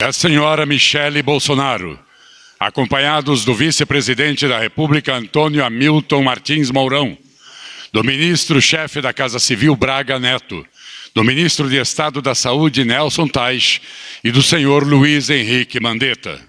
A senhora Michele Bolsonaro, acompanhados do vice-presidente da República, Antônio Hamilton Martins Mourão, do ministro-chefe da Casa Civil, Braga Neto, do ministro de Estado da Saúde, Nelson Tais, e do senhor Luiz Henrique Mandetta.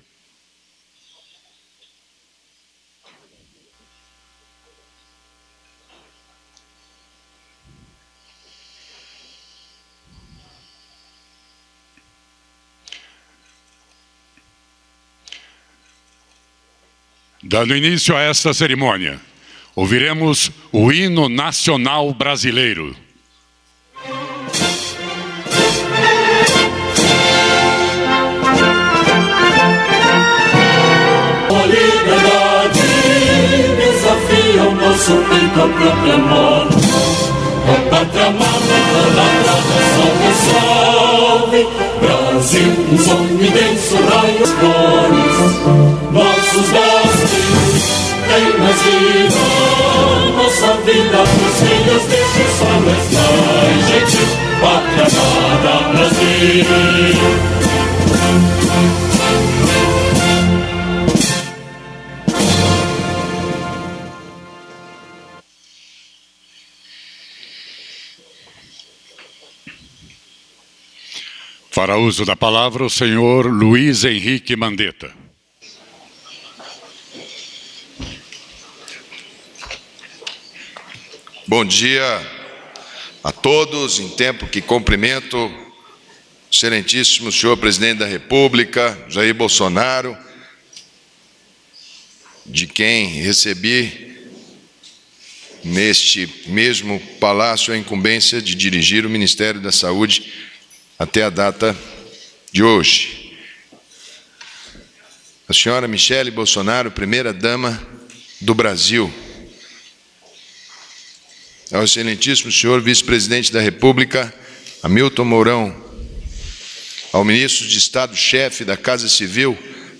Dando início a esta cerimônia, ouviremos o hino nacional brasileiro. A liberdade desafia o nosso peito a proclamar. A pátria amada idolatrada, salve, salve. Brasil, um sonho imenso, raios cores. Nossos deuses têm mais vida. Nossa vida pros filhos deste sol está gentil. Pátria amada, Brasil. Para uso da palavra, o senhor Luiz Henrique Mandetta. Bom dia a todos, em tempo que cumprimento o excelentíssimo senhor presidente da República, Jair Bolsonaro, de quem recebi neste mesmo palácio a incumbência de dirigir o Ministério da Saúde até a data de hoje. A senhora Michele Bolsonaro, primeira-dama do Brasil. Ao excelentíssimo senhor vice-presidente da República, Hamilton Mourão. Ao ministro de Estado-chefe da Casa Civil,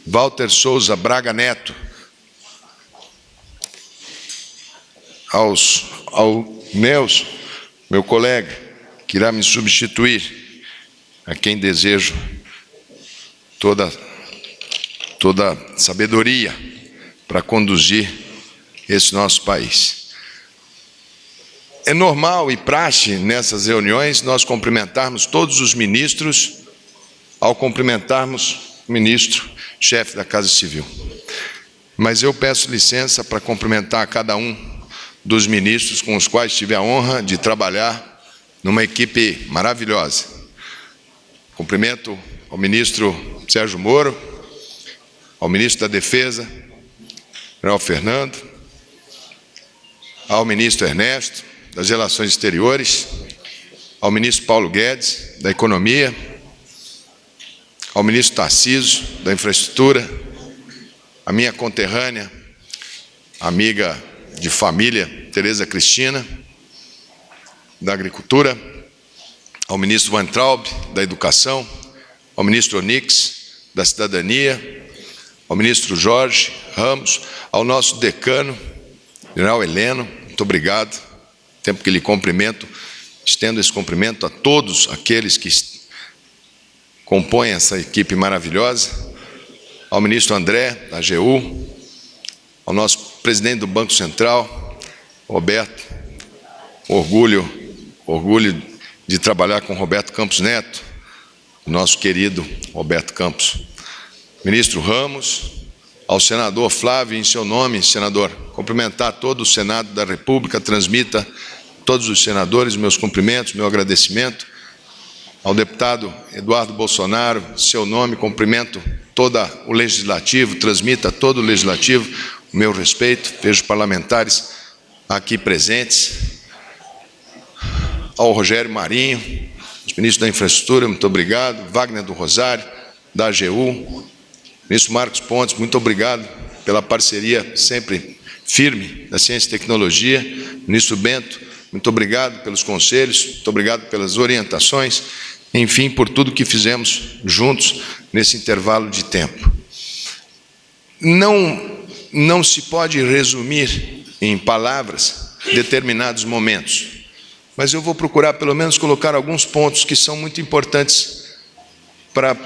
Walter Souza Braga Neto. Ao Nelson, meu colega, que irá me substituir, a quem desejo toda sabedoria para conduzir esse nosso país. É normal e praxe nessas reuniões nós cumprimentarmos todos os ministros ao cumprimentarmos o ministro-chefe da Casa Civil. Mas eu peço licença para cumprimentar cada um dos ministros com os quais tive a honra de trabalhar numa equipe maravilhosa. Cumprimento ao ministro Sérgio Moro, ao ministro da Defesa, general Fernando, ao ministro Ernesto, das Relações Exteriores, ao ministro Paulo Guedes, da Economia, ao ministro Tarcísio, da Infraestrutura, a minha conterrânea, amiga de família, Tereza Cristina, da Agricultura, ao ministro Van Traub, da Educação, ao ministro Onix, da Cidadania, ao ministro Jorge Ramos, ao nosso decano, general Heleno, muito obrigado. Tempo que lhe cumprimento, estendo esse cumprimento a todos aqueles que compõem essa equipe maravilhosa, ao ministro André, da AGU, ao nosso presidente do Banco Central, Roberto, orgulho de trabalhar com Roberto Campos Neto, nosso querido Roberto Campos. Ministro Ramos, ao senador Flávio, em seu nome, senador, cumprimentar todo o Senado da República, transmita a todos os senadores meus cumprimentos, meu agradecimento. Ao deputado Eduardo Bolsonaro, em seu nome, cumprimento todo o Legislativo, transmita a todo o Legislativo o meu respeito, vejo parlamentares aqui presentes. Ao Rogério Marinho, os ministros da Infraestrutura, muito obrigado. Wagner do Rosário, da AGU, ministro Marcos Pontes, muito obrigado pela parceria sempre firme da Ciência e Tecnologia. Ministro Bento, muito obrigado pelos conselhos, muito obrigado pelas orientações, enfim, por tudo que fizemos juntos nesse intervalo de tempo. Não se pode resumir em palavras determinados momentos, mas eu vou procurar pelo menos colocar alguns pontos que são muito importantes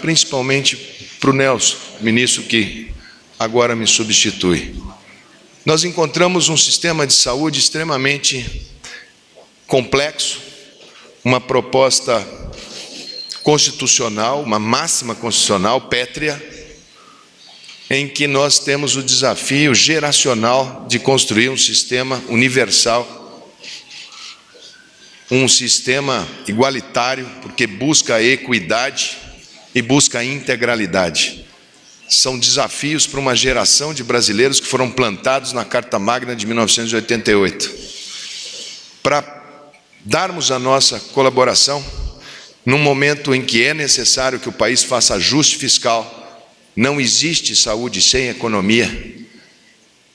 principalmente para o Nelson, ministro que agora me substitui. Nós encontramos um sistema de saúde extremamente complexo, uma proposta constitucional, uma máxima constitucional pétrea, em que nós temos o desafio geracional de construir um sistema universal, um sistema igualitário, porque busca a equidade e busca a integralidade. São desafios para uma geração de brasileiros que foram plantados na Carta Magna de 1988. Para darmos a nossa colaboração, num momento em que é necessário que o país faça ajuste fiscal, não existe saúde sem economia,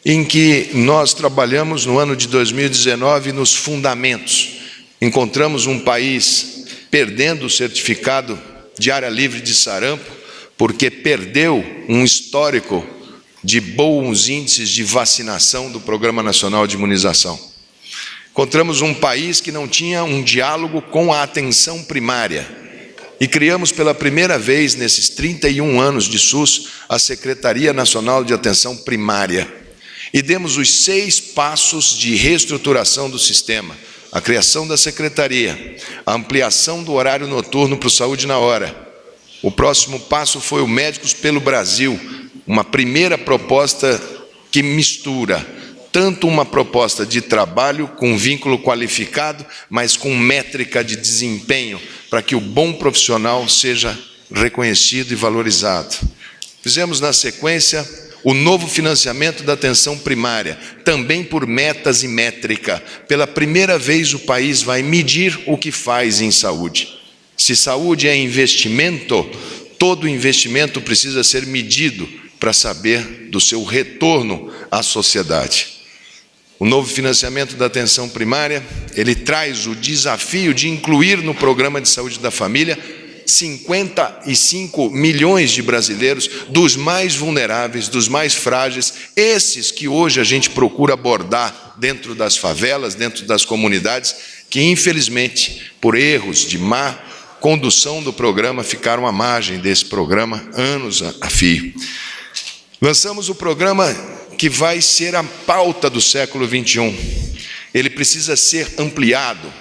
em que nós trabalhamos no ano de 2019 nos fundamentos. Encontramos um país perdendo o certificado de área livre de sarampo, porque perdeu um histórico de bons índices de vacinação do Programa Nacional de Imunização. Encontramos um país que não tinha um diálogo com a atenção primária. E criamos pela primeira vez, nesses 31 anos de SUS, a Secretaria Nacional de Atenção Primária. E demos os 6 passos de reestruturação do sistema. A criação da secretaria, a ampliação do horário noturno para o Saúde na Hora. O próximo passo foi o Médicos pelo Brasil, uma primeira proposta que mistura tanto uma proposta de trabalho com vínculo qualificado, mas com métrica de desempenho, para que o bom profissional seja reconhecido e valorizado. Fizemos na sequência o novo financiamento da atenção primária, também por metas e métrica. Pela primeira vez o país vai medir o que faz em saúde. Se saúde é investimento, todo investimento precisa ser medido para saber do seu retorno à sociedade. O novo financiamento da atenção primária, ele traz o desafio de incluir no Programa de Saúde da Família 55 milhões de brasileiros, dos mais vulneráveis, dos mais frágeis, esses que hoje a gente procura abordar dentro das favelas, dentro das comunidades, que infelizmente, por erros de má condução do programa, ficaram à margem desse programa anos a fio. Lançamos o programa que vai ser a pauta do século XXI. Ele precisa ser ampliado.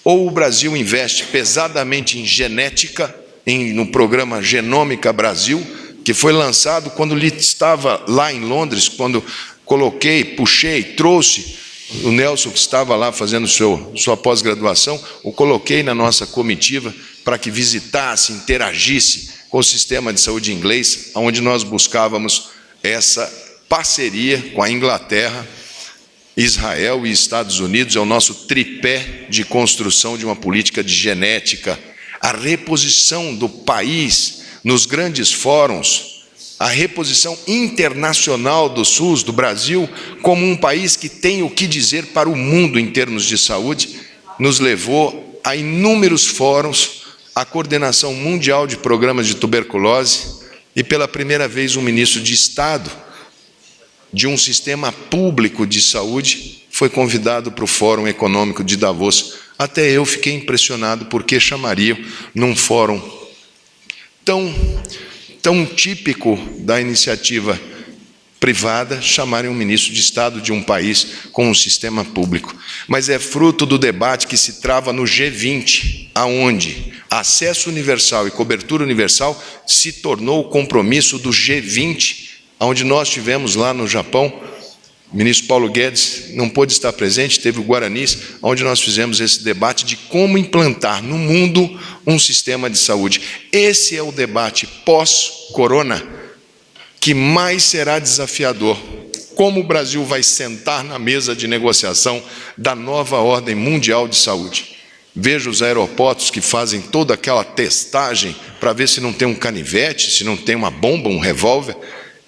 Ou o Brasil investe pesadamente em genética, no programa Genômica Brasil, que foi lançado quando ele estava lá em Londres, quando coloquei, puxei, trouxe o Nelson, que estava lá fazendo sua pós-graduação, o coloquei na nossa comitiva para que visitasse, interagisse com o sistema de saúde inglês, onde nós buscávamos essa parceria com a Inglaterra, Israel e Estados Unidos. É o nosso tripé de construção de uma política de genética, a reposição do país nos grandes fóruns, a reposição internacional do SUS, do Brasil, como um país que tem o que dizer para o mundo em termos de saúde, nos levou a inúmeros fóruns, a coordenação mundial de programas de tuberculose e, pela primeira vez, um ministro de Estado de um sistema público de saúde foi convidado para o Fórum Econômico de Davos. Até eu fiquei impressionado porque chamariam num fórum tão típico da iniciativa privada, chamarem um ministro de Estado de um país com um sistema público. Mas é fruto do debate que se trava no G20, aonde acesso universal e cobertura universal se tornou o compromisso do G20, onde nós tivemos lá no Japão. O ministro Paulo Guedes não pôde estar presente, teve o Guaranis, onde nós fizemos esse debate de como implantar no mundo um sistema de saúde. Esse é o debate pós-corona que mais será desafiador. Como o Brasil vai sentar na mesa de negociação da nova ordem mundial de saúde? Veja os aeroportos que fazem toda aquela testagem para ver se não tem um canivete, se não tem uma bomba, um revólver.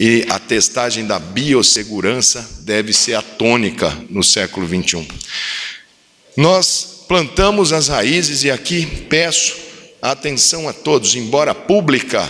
E a testagem da biossegurança deve ser a tônica no século XXI. Nós plantamos as raízes e aqui peço atenção a todos, embora pública,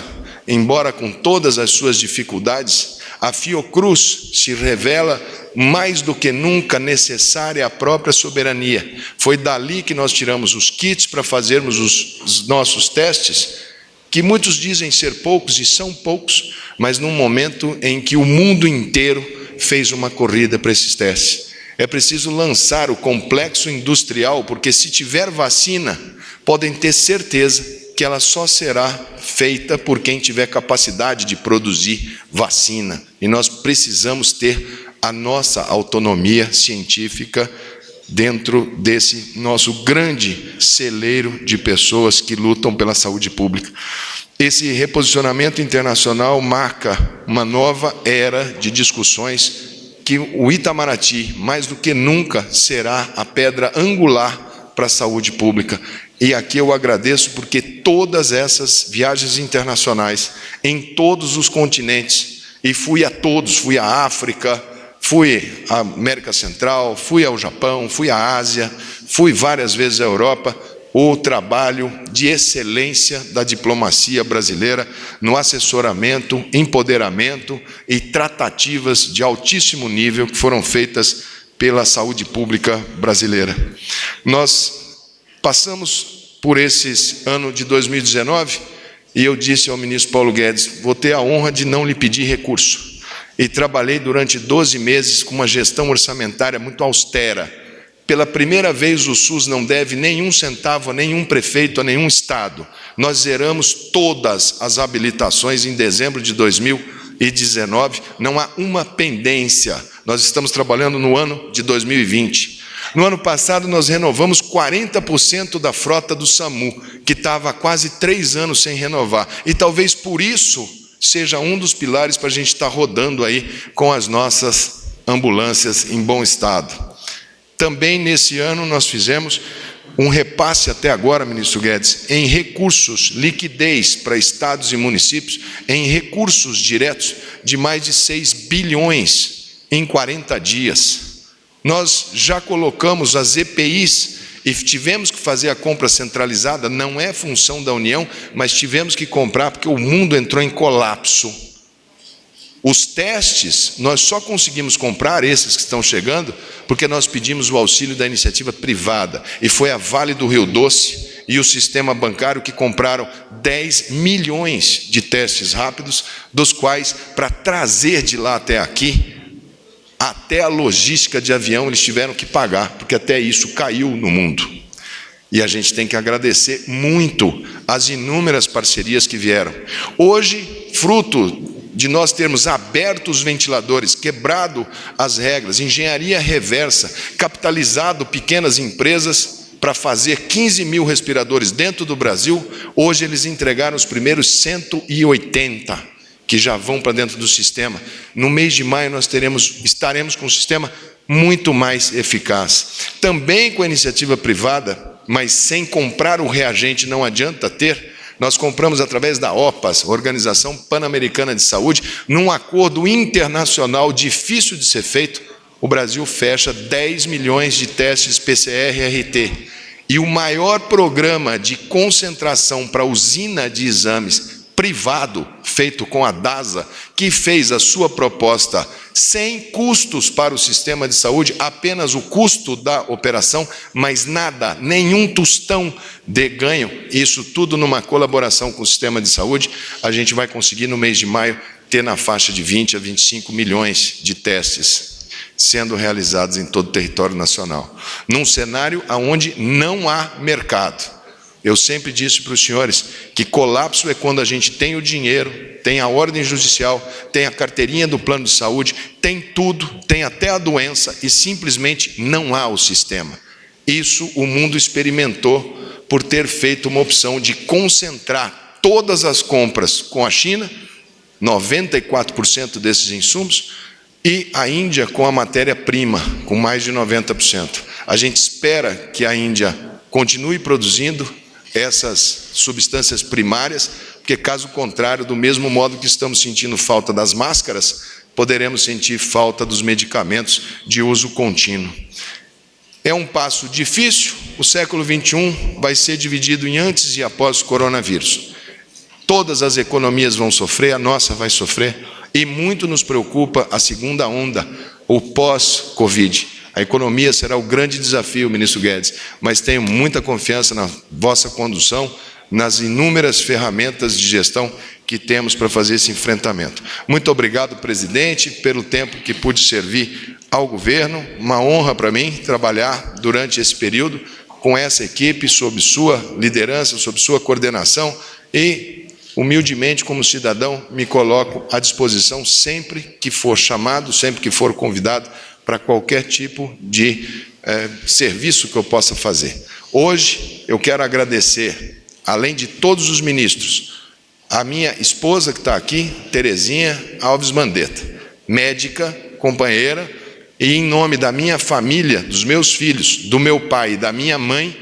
embora com todas as suas dificuldades, a Fiocruz se revela mais do que nunca necessária à própria soberania. Foi dali que nós tiramos os kits para fazermos os nossos testes, que muitos dizem ser poucos, e são poucos, mas num momento em que o mundo inteiro fez uma corrida para esses testes. É preciso lançar o complexo industrial, porque se tiver vacina, podem ter certeza que ela só será feita por quem tiver capacidade de produzir vacina. E nós precisamos ter a nossa autonomia científica dentro desse nosso grande celeiro de pessoas que lutam pela saúde pública. Esse reposicionamento internacional marca uma nova era de discussões que o Itamaraty, mais do que nunca, será a pedra angular para a saúde pública. E aqui eu agradeço porque todas essas viagens internacionais, em todos os continentes, e fui a todos, fui à África, fui à América Central, fui ao Japão, fui à Ásia, fui várias vezes à Europa, o trabalho de excelência da diplomacia brasileira no assessoramento, empoderamento e tratativas de altíssimo nível que foram feitas pela saúde pública brasileira. Nós passamos por esse ano de 2019 e eu disse ao ministro Paulo Guedes, vou ter a honra de não lhe pedir recurso. E trabalhei durante 12 meses com uma gestão orçamentária muito austera. Pela primeira vez o SUS não deve nenhum centavo a nenhum prefeito, a nenhum estado. Nós zeramos todas as habilitações em dezembro de 2019, não há uma pendência. Nós estamos trabalhando no ano de 2020. No ano passado nós renovamos 40% da frota do SAMU, que estava há quase 3 anos sem renovar. E talvez por isso seja um dos pilares para a gente estar rodando aí com as nossas ambulâncias em bom estado. Também nesse ano nós fizemos um repasse até agora, ministro Guedes, em recursos, liquidez para estados e municípios, em recursos diretos de mais de 6 bilhões em 40 dias. Nós já colocamos as EPIs e tivemos que fazer a compra centralizada, não é função da União, mas tivemos que comprar porque o mundo entrou em colapso. Os testes, nós só conseguimos comprar esses que estão chegando, porque nós pedimos o auxílio da iniciativa privada, e foi a Vale do Rio Doce e o sistema bancário que compraram 10 milhões de testes rápidos, dos quais, para trazer de lá até aqui, até a logística de avião eles tiveram que pagar, porque até isso caiu no mundo. E a gente tem que agradecer muito as inúmeras parcerias que vieram. Hoje, fruto de nós termos aberto os ventiladores, quebrado as regras, engenharia reversa, capitalizado pequenas empresas para fazer 15 mil respiradores dentro do Brasil, hoje eles entregaram os primeiros 180, que já vão para dentro do sistema. No mês de maio nós estaremos com um sistema muito mais eficaz. Também com a iniciativa privada, mas sem comprar o reagente não adianta ter, nós compramos através da OPAS, Organização Pan-Americana de Saúde, num acordo internacional difícil de ser feito, o Brasil fecha 10 milhões de testes PCR-RT. E o maior programa de concentração para usina de exames privado, feito com a DASA, que fez a sua proposta sem custos para o sistema de saúde, apenas o custo da operação, mas nada, nenhum tostão de ganho, isso tudo numa colaboração com o sistema de saúde, a gente vai conseguir no mês de maio ter na faixa de 20 a 25 milhões de testes sendo realizados em todo o território nacional, num cenário onde não há mercado. Eu sempre disse para os senhores que colapso é quando a gente tem o dinheiro, tem a ordem judicial, tem a carteirinha do plano de saúde, tem tudo, tem até a doença e simplesmente não há o sistema. Isso o mundo experimentou por ter feito uma opção de concentrar todas as compras com a China, 94% desses insumos, e a Índia com a matéria-prima, com mais de 90%. A gente espera que a Índia continue produzindo essas substâncias primárias, porque caso contrário, do mesmo modo que estamos sentindo falta das máscaras, poderemos sentir falta dos medicamentos de uso contínuo. É um passo difícil, o século XXI vai ser dividido em antes e após o coronavírus. Todas as economias vão sofrer, a nossa vai sofrer, e muito nos preocupa a segunda onda, o pós-Covid. A economia será o grande desafio, ministro Guedes, mas tenho muita confiança na vossa condução, nas inúmeras ferramentas de gestão que temos para fazer esse enfrentamento. Muito obrigado, presidente, pelo tempo que pude servir ao governo. Uma honra para mim trabalhar durante esse período com essa equipe, sob sua liderança, sob sua coordenação e, humildemente, como cidadão, me coloco à disposição sempre que for chamado, sempre que for convidado para qualquer tipo de serviço que eu possa fazer. Hoje, eu quero agradecer, além de todos os ministros, a minha esposa que está aqui, Terezinha Alves Mandetta, médica, companheira, e em nome da minha família, dos meus filhos, do meu pai e da minha mãe,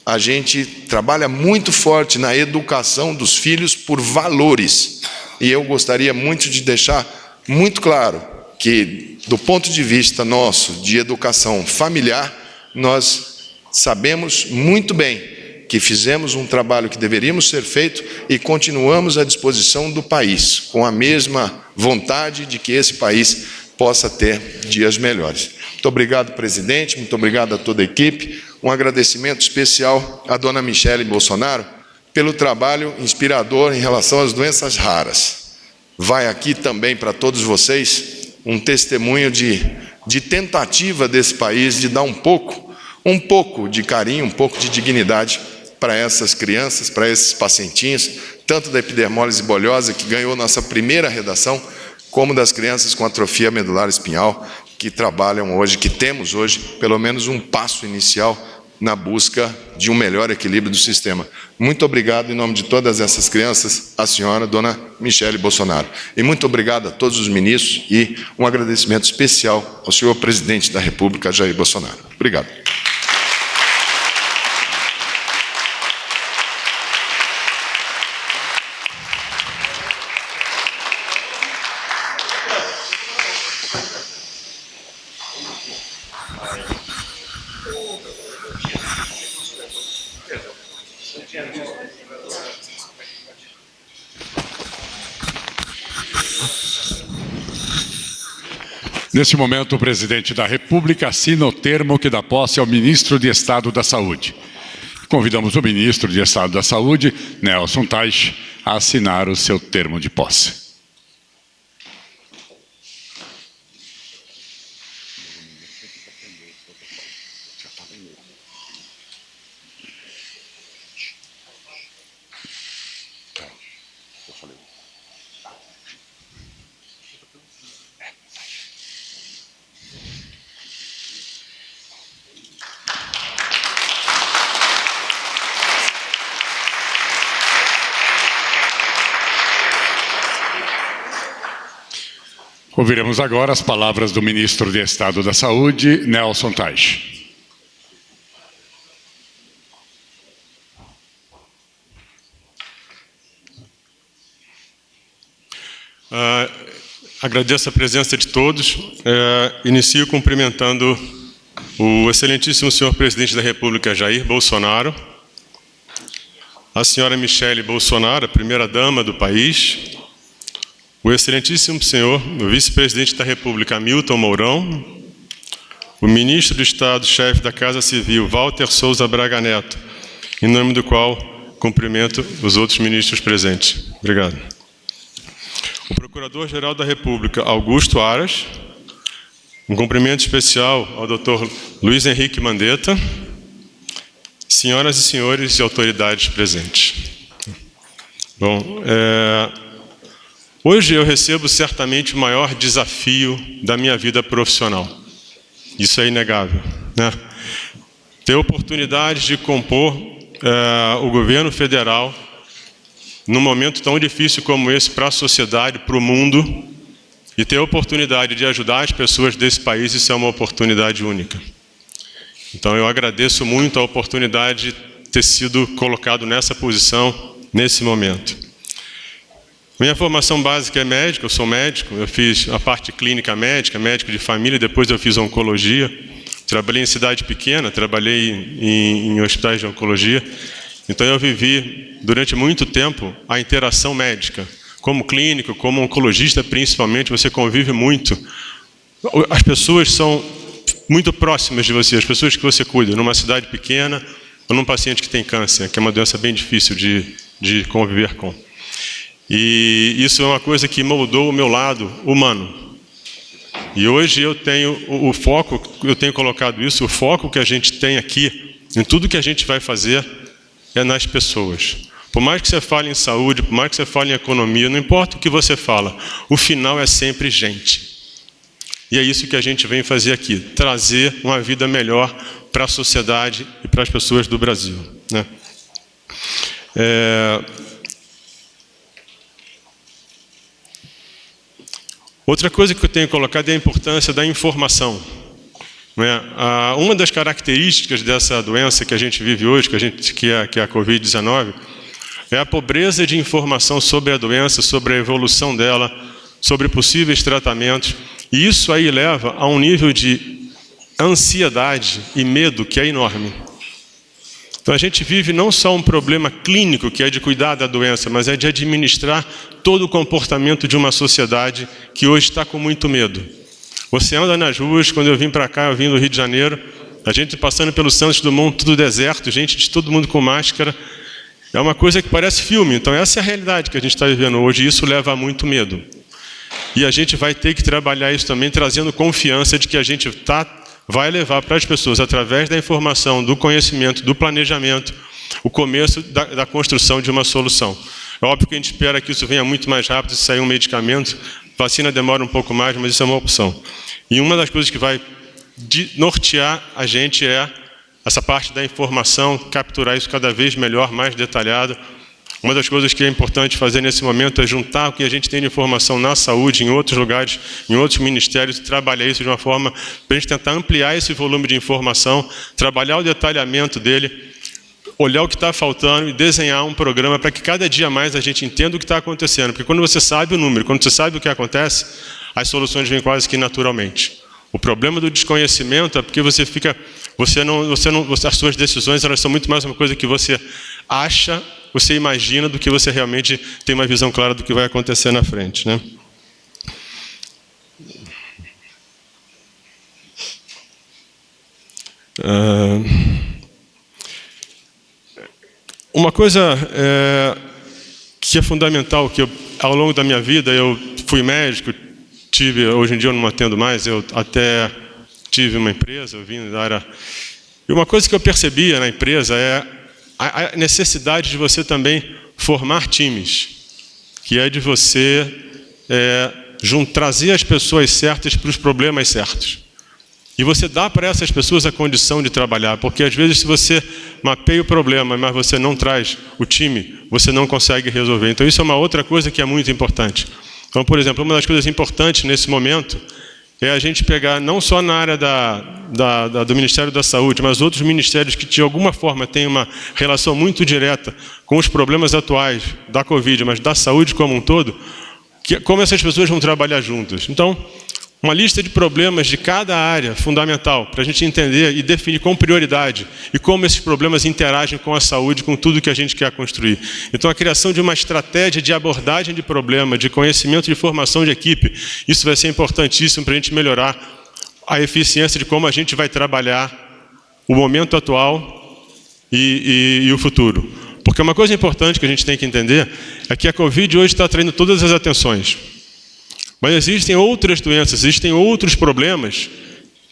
a gente trabalha muito forte na educação dos filhos por valores. E eu gostaria muito de deixar muito claro que, do ponto de vista nosso de educação familiar, nós sabemos muito bem que fizemos um trabalho que deveríamos ser feito e continuamos à disposição do país, com a mesma vontade de que esse país possa ter dias melhores. Muito obrigado, presidente, muito obrigado a toda a equipe. Um agradecimento especial à dona Michele Bolsonaro pelo trabalho inspirador em relação às doenças raras. Vai aqui também para todos vocês um testemunho de tentativa desse país de dar um pouco de carinho, um pouco de dignidade para essas crianças, para esses pacientinhos, tanto da epidermólise bolhosa, que ganhou nossa primeira redação, como das crianças com atrofia medular espinhal, que trabalham hoje, que temos hoje, pelo menos um passo inicial na busca de um melhor equilíbrio do sistema. Muito obrigado, em nome de todas essas crianças, a senhora, dona Michele Bolsonaro. E muito obrigado a todos os ministros e um agradecimento especial ao senhor presidente da República, Jair Bolsonaro. Obrigado. Neste momento, o presidente da República assina o termo que dá posse ao ministro de Estado da Saúde. Convidamos o ministro de Estado da Saúde, Nelson Teich, a assinar o seu termo de posse. Ouviremos agora as palavras do ministro de Estado da Saúde, Nelson Teich. Agradeço a presença de todos. Inicio cumprimentando o excelentíssimo senhor presidente da República, Jair Bolsonaro, a senhora Michele Bolsonaro, a primeira-dama do país, o excelentíssimo senhor, o vice-presidente da República, Hamilton Mourão, o ministro do Estado, chefe da Casa Civil, Walter Souza Braga Neto, em nome do qual cumprimento os outros ministros presentes. Obrigado. O Procurador-Geral da República, Augusto Aras, um cumprimento especial ao Dr. Luiz Henrique Mandetta, senhoras e senhores e autoridades presentes. Bom, hoje eu recebo certamente o maior desafio da minha vida profissional. Isso é inegável, né? Ter a oportunidade de compor o governo federal num momento tão difícil como esse para a sociedade, para o mundo, e ter a oportunidade de ajudar as pessoas desse país, isso é uma oportunidade única. Então eu agradeço muito a oportunidade de ter sido colocado nessa posição, nesse momento. Minha formação básica é médica, eu sou médico, eu fiz a parte clínica médica, médico de família, depois eu fiz oncologia, trabalhei em cidade pequena, trabalhei em hospitais de oncologia, então eu vivi durante muito tempo a interação médica, como clínico, como oncologista principalmente, você convive muito, as pessoas são muito próximas de você, as pessoas que você cuida, numa cidade pequena, ou num paciente que tem câncer, que é uma doença bem difícil de conviver com. E isso é uma coisa que moldou o meu lado humano. E hoje eu tenho o foco, eu tenho colocado isso, o foco que a gente tem aqui, em tudo que a gente vai fazer, é nas pessoas. Por mais que você fale em saúde, por mais que você fale em economia, não importa o que você fala, o final é sempre gente. E é isso que a gente vem fazer aqui, trazer uma vida melhor para a sociedade e para as pessoas do Brasil, né? Outra coisa que eu tenho colocado é a importância da informação. Uma das características dessa doença que a gente vive hoje, que é a Covid-19, é a pobreza de informação sobre a doença, sobre a evolução dela, sobre possíveis tratamentos. E isso aí leva a um nível de ansiedade e medo que é enorme. Então a gente vive não só um problema clínico, que é de cuidar da doença, mas é de administrar todo o comportamento de uma sociedade que hoje está com muito medo. Você anda nas ruas, quando eu vim para cá, eu vim do Rio de Janeiro, a gente passando pelo Santos Dumont, tudo deserto, gente de todo mundo com máscara. É uma coisa que parece filme. Então essa é a realidade que a gente está vivendo hoje, e isso leva a muito medo. E a gente vai ter que trabalhar isso também, trazendo confiança de que a gente vai levar para as pessoas, através da informação, do conhecimento, do planejamento, o começo da construção de uma solução. É óbvio que a gente espera que isso venha muito mais rápido, se sair um medicamento, vacina demora um pouco mais, mas isso é uma opção. E uma das coisas que vai nortear a gente é essa parte da informação, capturar isso cada vez melhor, mais detalhado. Uma das coisas que é importante fazer nesse momento é juntar o que a gente tem de informação na saúde, em outros lugares, em outros ministérios, e trabalhar isso de uma forma para a gente tentar ampliar esse volume de informação, trabalhar o detalhamento dele, olhar o que está faltando e desenhar um programa para que cada dia mais a gente entenda o que está acontecendo. Porque quando você sabe o número, quando você sabe o que acontece, as soluções vêm quase que naturalmente. O problema do desconhecimento é porque as suas decisões, elas são muito mais uma coisa que você acha, você imagina, do que você realmente tem uma visão clara do que vai acontecer na frente, né? Uma coisa que é fundamental, que ao longo da minha vida, eu fui médico, hoje em dia eu não atendo mais, eu até tive uma empresa, eu vim da área... E uma coisa que eu percebia na empresa é a necessidade de você também formar times, que é de você trazer as pessoas certas para os problemas certos. E você dá para essas pessoas a condição de trabalhar, porque às vezes se você mapeia o problema, mas você não traz o time, você não consegue resolver. Então isso é uma outra coisa que é muito importante. Então, por exemplo, uma das coisas importantes nesse momento é a gente pegar, não só na área do Ministério da Saúde, mas outros ministérios que de alguma forma têm uma relação muito direta com os problemas atuais da Covid, mas da saúde como um todo, como essas pessoas vão trabalhar juntas. Então, uma lista de problemas de cada área fundamental, para a gente entender e definir com prioridade e como esses problemas interagem com a saúde, com tudo que a gente quer construir. Então, a criação de uma estratégia de abordagem de problema, de conhecimento de formação de equipe, isso vai ser importantíssimo para a gente melhorar a eficiência de como a gente vai trabalhar o momento atual e o futuro. Porque uma coisa importante que a gente tem que entender é que a Covid hoje está atraindo todas as atenções. Mas existem outras doenças, existem outros problemas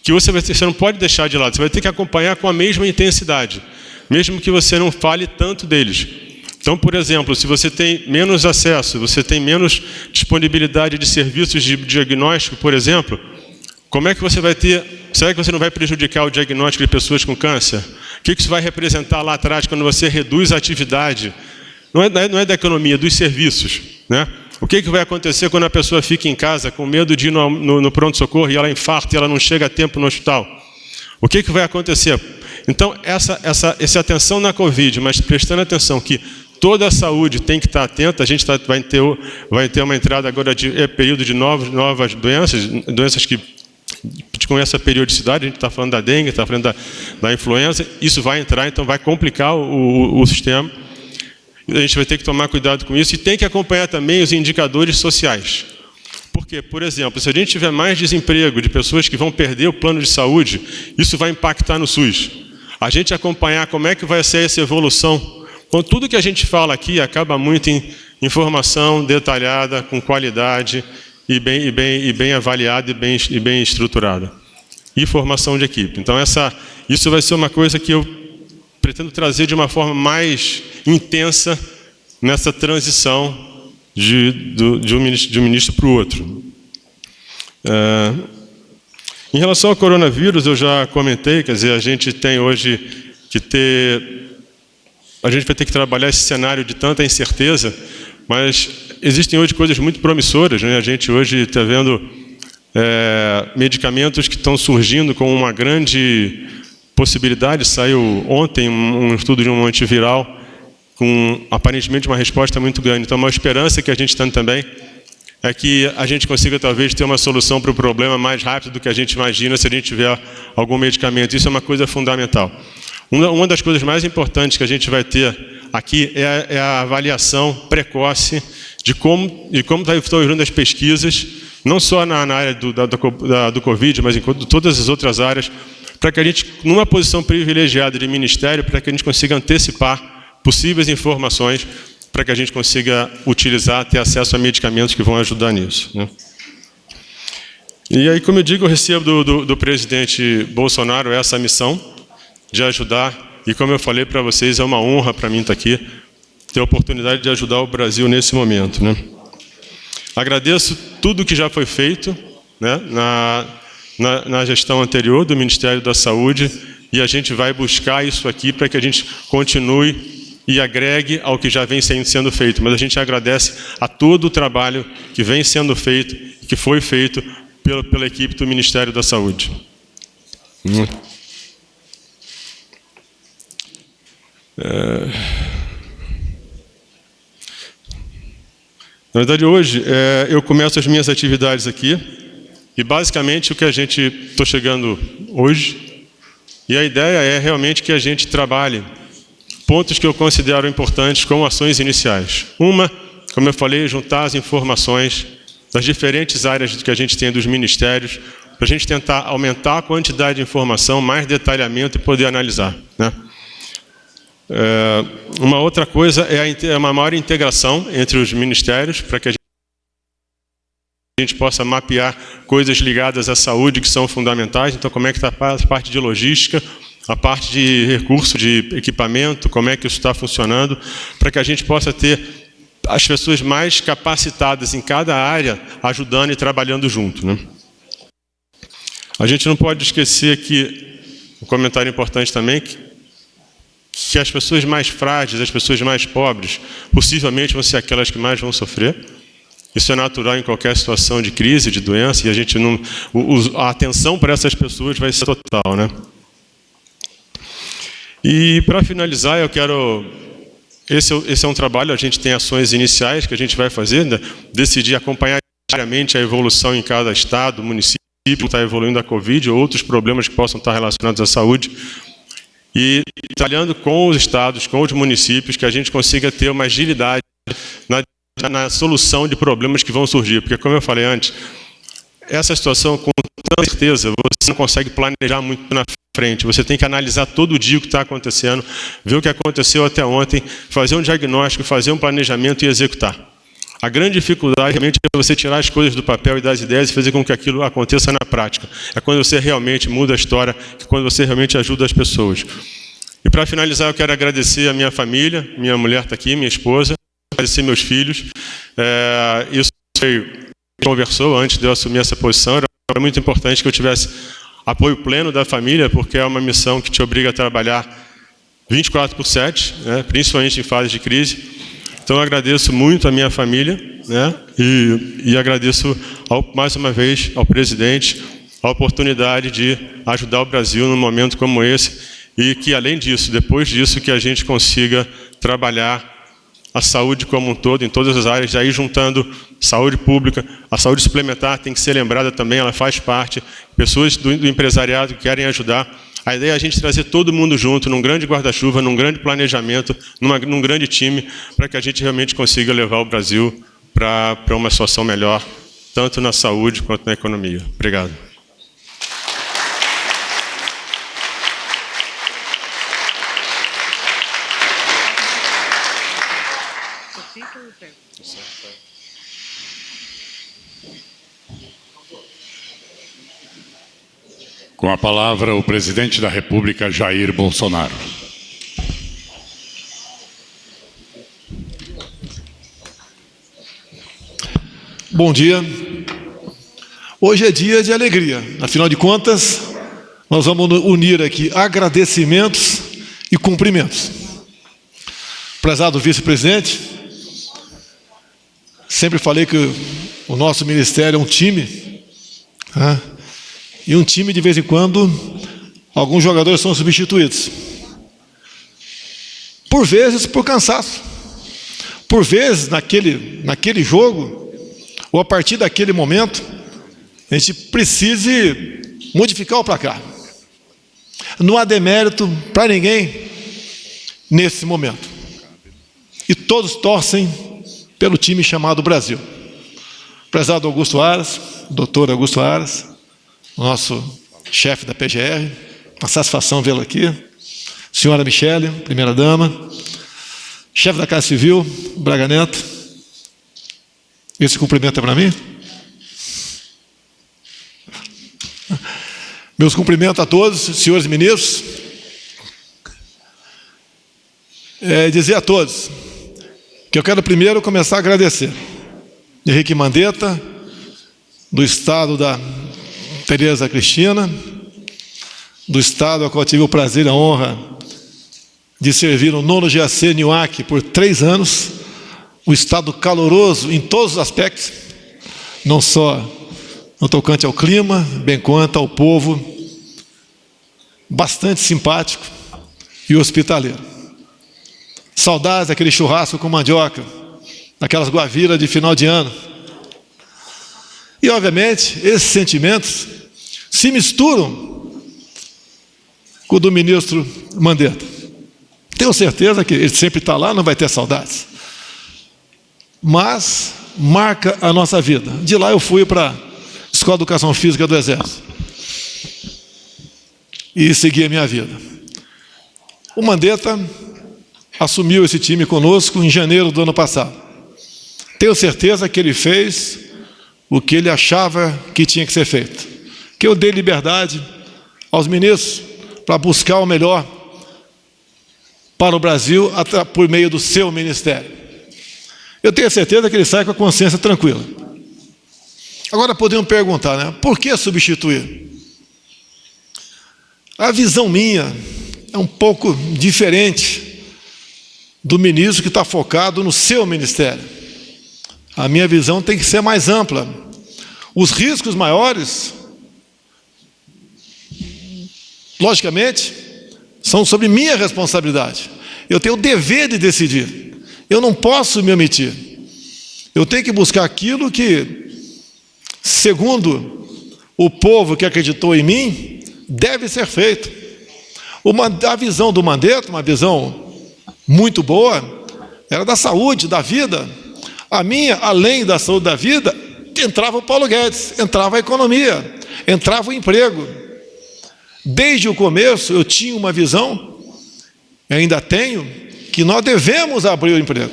que você não pode deixar de lado. Você vai ter que acompanhar com a mesma intensidade, mesmo que você não fale tanto deles. Então, por exemplo, se você tem menos acesso, você tem menos disponibilidade de serviços de diagnóstico, por exemplo, como é que você vai ter... Será que você não vai prejudicar o diagnóstico de pessoas com câncer? O que isso vai representar lá atrás quando você reduz a atividade? Não é da economia, dos serviços, né? O que vai acontecer quando a pessoa fica em casa com medo de ir no pronto-socorro e ela infarta e ela não chega a tempo no hospital? O que vai acontecer? Então, essa atenção na Covid, mas prestando atenção que toda a saúde tem que estar atenta, a gente vai ter uma entrada agora de período de novas doenças que com essa periodicidade, a gente está falando da dengue, está falando da influenza, isso vai entrar, então vai complicar o sistema. A gente vai ter que tomar cuidado com isso e tem que acompanhar também os indicadores sociais. Porque, por exemplo, se a gente tiver mais desemprego de pessoas que vão perder o plano de saúde, isso vai impactar no SUS. a gente acompanhar como é que vai ser essa evolução. Então, tudo que a gente fala aqui acaba muito em informação detalhada, com qualidade e bem avaliada e bem estruturada. E formação de equipe. Então, isso vai ser uma coisa que eu pretendo trazer de uma forma mais intensa nessa transição de um ministro para o outro. Em relação ao coronavírus, eu já comentei, quer dizer, a gente tem hoje que a gente vai ter que trabalhar esse cenário de tanta incerteza, mas existem hoje coisas muito promissoras, né? A gente hoje está vendo medicamentos que estão surgindo com uma grande possibilidade. Saiu ontem um estudo de um antiviral com aparentemente uma resposta muito grande. Então, uma esperança que a gente tem também é que a gente consiga talvez ter uma solução para o problema mais rápido do que a gente imagina se a gente tiver algum medicamento. Isso é uma coisa fundamental. Uma das coisas mais importantes que a gente vai ter aqui é a avaliação precoce de como estão indo as pesquisas, não só na área do Covid, mas em todas as outras áreas, para que a gente, numa posição privilegiada de ministério, para que a gente consiga antecipar possíveis informações, para que a gente consiga utilizar, ter acesso a medicamentos que vão ajudar nisso, né? E aí, como eu digo, eu recebo do presidente Bolsonaro essa missão de ajudar, e como eu falei para vocês, é uma honra para mim estar aqui, ter a oportunidade de ajudar o Brasil nesse momento, né? Agradeço tudo que já foi feito, né, na gestão anterior do Ministério da Saúde, e a gente vai buscar isso aqui para que a gente continue e agregue ao que já vem sendo feito. Mas a gente agradece a todo o trabalho que vem sendo feito e que foi feito pela equipe do Ministério da Saúde. Na verdade, hoje, eu começo as minhas atividades aqui, e basicamente o que estou chegando hoje, e a ideia é realmente que a gente trabalhe pontos que eu considero importantes como ações iniciais. Uma, como eu falei, juntar as informações das diferentes áreas que a gente tem dos ministérios, para a gente tentar aumentar a quantidade de informação, mais detalhamento e poder analisar, né? Uma outra coisa é uma maior integração entre os ministérios, para que a gente possa mapear coisas ligadas à saúde que são fundamentais. Então, como é que está a parte de logística, a parte de recurso, de equipamento, como é que isso está funcionando, para que a gente possa ter as pessoas mais capacitadas em cada área, ajudando e trabalhando junto, né? A gente não pode esquecer que, um comentário importante também, que as pessoas mais frágeis, as pessoas mais pobres, possivelmente vão ser aquelas que mais vão sofrer. Isso é natural em qualquer situação de crise, de doença, e a gente não, a atenção para essas pessoas vai ser total, né? E para finalizar, eu quero, esse é um trabalho, a gente tem ações iniciais que a gente vai fazer, né? Decidir acompanhar diariamente a evolução em cada estado, município, que está evoluindo a Covid, ou outros problemas que possam estar relacionados à saúde. E trabalhando com os estados, com os municípios, que a gente consiga ter uma agilidade na solução de problemas que vão surgir. Porque, como eu falei antes, essa situação, com tanta certeza, você não consegue planejar muito na frente. Você tem que analisar todo dia o que está acontecendo, ver o que aconteceu até ontem, fazer um diagnóstico, fazer um planejamento e executar. A grande dificuldade realmente é você tirar as coisas do papel e das ideias e fazer com que aquilo aconteça na prática. É quando você realmente muda a história, é quando você realmente ajuda as pessoas. E para finalizar, eu quero agradecer a minha família, minha mulher está aqui, minha esposa, agradecer meus filhos. Isso conversou antes de eu assumir essa posição. Era muito importante que eu tivesse apoio pleno da família, porque é uma missão que te obriga a trabalhar 24/7, né, principalmente em fase de crise. Então, eu agradeço muito a minha família, né, e agradeço mais uma vez ao presidente a oportunidade de ajudar o Brasil num momento como esse, e que, além disso, depois disso, que a gente consiga trabalhar a saúde como um todo, em todas as áreas, aí juntando saúde pública, a saúde suplementar tem que ser lembrada também, ela faz parte, pessoas do empresariado que querem ajudar. A ideia é a gente trazer todo mundo junto, num grande guarda-chuva, num grande planejamento, num grande time, para que a gente realmente consiga levar o Brasil para uma situação melhor, tanto na saúde quanto na economia. Obrigado. Com a palavra, o presidente da República, Jair Bolsonaro. Bom dia. Hoje é dia de alegria. Afinal de contas, nós vamos unir aqui agradecimentos e cumprimentos. Prezado vice-presidente, sempre falei que o nosso ministério é um time, né? E um time, de vez em quando, alguns jogadores são substituídos. Por vezes, por cansaço. Por vezes, naquele jogo, ou a partir daquele momento, a gente precise modificar o placar. Não há demérito para ninguém nesse momento. E todos torcem pelo time chamado Brasil. Prezado Augusto Aras, doutor Augusto Aras, nosso chefe da PGR, uma satisfação vê-lo aqui. Senhora Michele, primeira-dama, chefe da Casa Civil, Braga Neto. Esse cumprimento é para mim? Meus cumprimentos a todos, senhores ministros. Dizer a todos que eu quero primeiro começar a agradecer. Henrique Mandetta, do estado da Tereza Cristina, do estado ao qual tive o prazer e a honra de servir no 9º GAC NIUAC por 3 anos, um estado caloroso em todos os aspectos, não só no tocante ao clima, bem quanto ao povo, bastante simpático e hospitaleiro. Saudades daquele churrasco com mandioca, daquelas guaviras de final de ano. E, obviamente, esses sentimentos se misturam com o do ministro Mandetta. Tenho certeza que ele sempre está lá, não vai ter saudades. Mas marca a nossa vida. De lá eu fui para a Escola de Educação Física do Exército e segui a minha vida. O Mandetta assumiu esse time conosco em janeiro do ano passado. Tenho certeza que ele fez o que ele achava que tinha que ser feito. Que eu dei liberdade aos ministros para buscar o melhor para o Brasil por meio do seu ministério. Eu tenho certeza que ele sai com a consciência tranquila. Agora podemos perguntar, né? Por que substituir? A visão minha é um pouco diferente do ministro que está focado no seu ministério. A minha visão tem que ser mais ampla. Os riscos maiores, logicamente, são sobre minha responsabilidade. Eu tenho o dever de decidir. Eu não posso me omitir. Eu tenho que buscar aquilo que, segundo o povo que acreditou em mim, deve ser feito. A visão do Mandetta, uma visão muito boa, era da saúde, da vida. A minha, além da saúde da vida, entrava o Paulo Guedes, entrava a economia, entrava o emprego. Desde o começo eu tinha uma visão, e ainda tenho, que nós devemos abrir o emprego.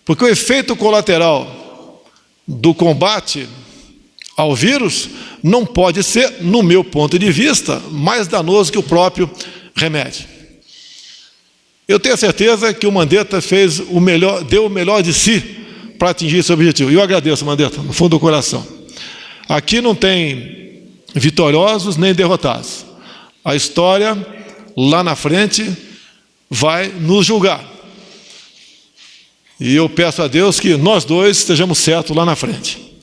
Porque o efeito colateral do combate ao vírus não pode ser, no meu ponto de vista, mais danoso que o próprio remédio. Eu tenho certeza que o Mandetta fez o melhor, deu o melhor de si para atingir esse objetivo. E eu agradeço, Mandetta, no fundo do coração. Aqui não tem vitoriosos nem derrotados. A história, lá na frente, vai nos julgar. E eu peço a Deus que nós dois estejamos certos lá na frente.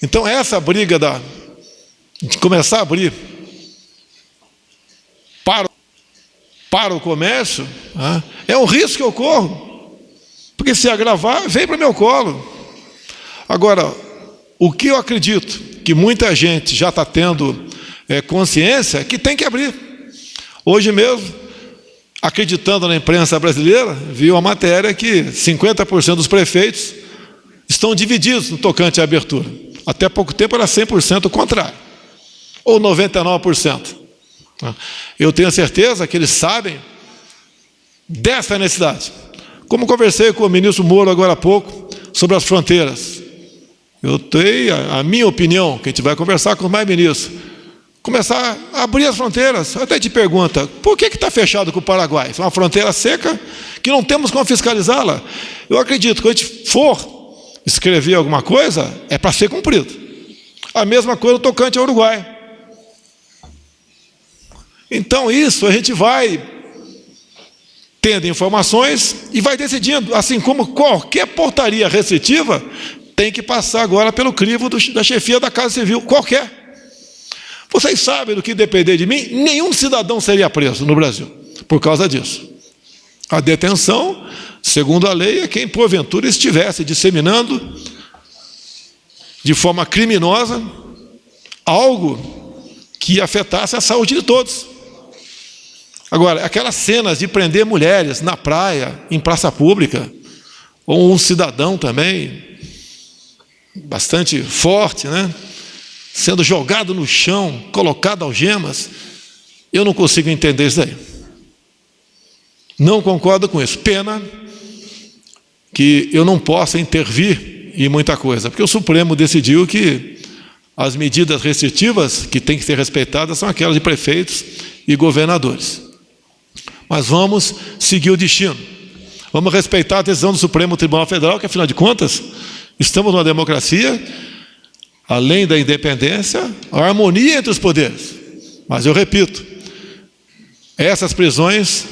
Então, essa briga de começar a abrir para o comércio, é um risco que eu corro. Porque se agravar, vem para o meu colo. Agora, o que eu acredito que muita gente já está tendo consciência é que tem que abrir. Hoje mesmo, acreditando na imprensa brasileira, vi uma matéria que 50% dos prefeitos estão divididos no tocante à abertura. Até pouco tempo era 100% o contrário, ou 99%. Eu tenho certeza que eles sabem dessa necessidade. Como conversei com o ministro Moro agora há pouco sobre as fronteiras. Eu tenho a minha opinião, que a gente vai conversar com mais ministros. começar a abrir as fronteiras. Até te pergunta, por que está fechado com o Paraguai? É uma fronteira seca que não temos como fiscalizá-la. Eu acredito que quando a gente for escrever alguma coisa, é para ser cumprido. A mesma coisa no tocante ao Uruguai. Então isso a gente vai tendo informações e vai decidindo, assim como qualquer portaria restritiva tem que passar agora pelo crivo da chefia da Casa Civil, qualquer. Vocês sabem do que depender de mim, nenhum cidadão seria preso no Brasil por causa disso. A detenção, segundo a lei, é quem porventura estivesse disseminando de forma criminosa algo que afetasse a saúde de todos. Agora, aquelas cenas de prender mulheres na praia, em praça pública, ou um cidadão também, bastante forte, né? Sendo jogado no chão, colocado algemas, eu não consigo entender isso daí. Não concordo com isso. Pena que eu não possa intervir em muita coisa, porque o Supremo decidiu que as medidas restritivas que têm que ser respeitadas são aquelas de prefeitos e governadores. Mas vamos seguir o destino. Vamos respeitar a decisão do Supremo Tribunal Federal, que, afinal de contas, estamos numa democracia, além da independência, a harmonia entre os poderes. Mas eu repito, essas prisões,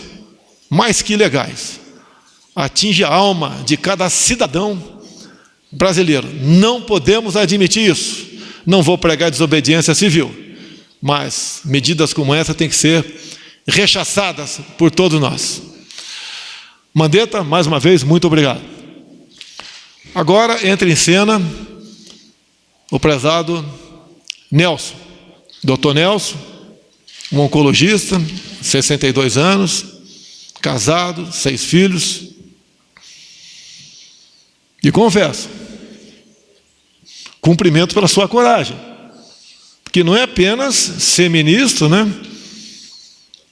mais que ilegais, atingem a alma de cada cidadão brasileiro. Não podemos admitir isso. Não vou pregar desobediência civil, mas medidas como essa têm que ser rechaçadas por todos nós. Mandetta, mais uma vez, muito obrigado. Agora entra em cena o prezado Nelson, Dr. Nelson, um oncologista, 62 anos, casado, 6 filhos. E confesso, cumprimento pela sua coragem, porque não é apenas ser ministro, né?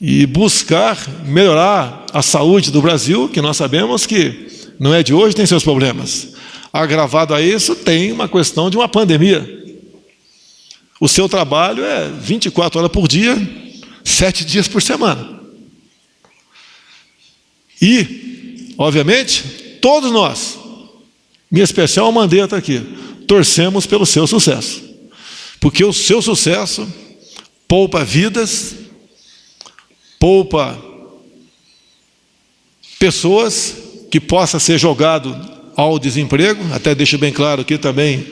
E buscar melhorar a saúde do Brasil, que nós sabemos que não é de hoje, tem seus problemas. Agravado a isso, tem uma questão de uma pandemia. O seu trabalho é 24 horas por dia, 7 dias por semana. E, obviamente, todos nós, em especial o Mandetta aqui, torcemos pelo seu sucesso. Porque o seu sucesso poupa vidas, poupa pessoas que possa ser jogado ao desemprego, até deixo bem claro que também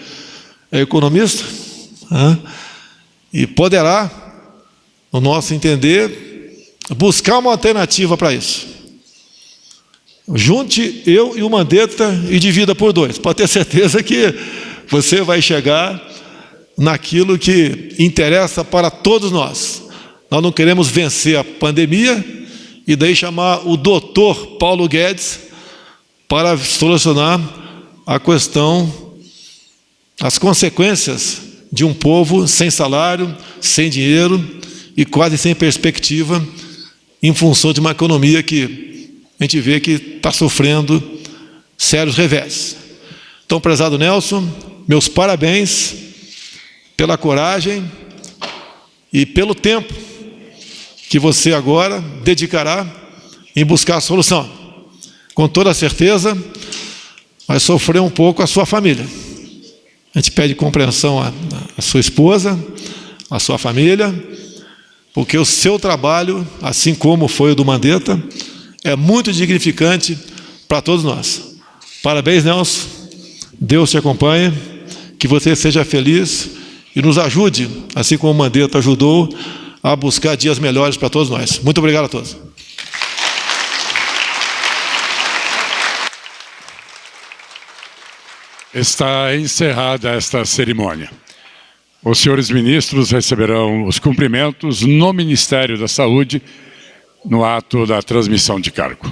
é economista, né? E poderá, no nosso entender, buscar uma alternativa para isso. Junte eu e o Mandetta e divida por 2. Pode ter certeza que você vai chegar naquilo que interessa para todos nós. Nós não queremos vencer a pandemia e daí chamar o doutor Paulo Guedes para solucionar a questão, as consequências de um povo sem salário, sem dinheiro e quase sem perspectiva, em função de uma economia que a gente vê que está sofrendo sérios revés. Então, prezado Nelson, meus parabéns pela coragem e pelo tempo que você agora dedicará em buscar a solução. Com toda certeza, vai sofrer um pouco a sua família. A gente pede compreensão à sua esposa, à sua família, porque o seu trabalho, assim como foi o do Mandetta, é muito dignificante para todos nós. Parabéns, Nelson. Deus te acompanhe, que você seja feliz e nos ajude, assim como o Mandetta ajudou, a buscar dias melhores para todos nós. Muito obrigado a todos. Está encerrada esta cerimônia. Os senhores ministros receberão os cumprimentos no Ministério da Saúde no ato da transmissão de cargo.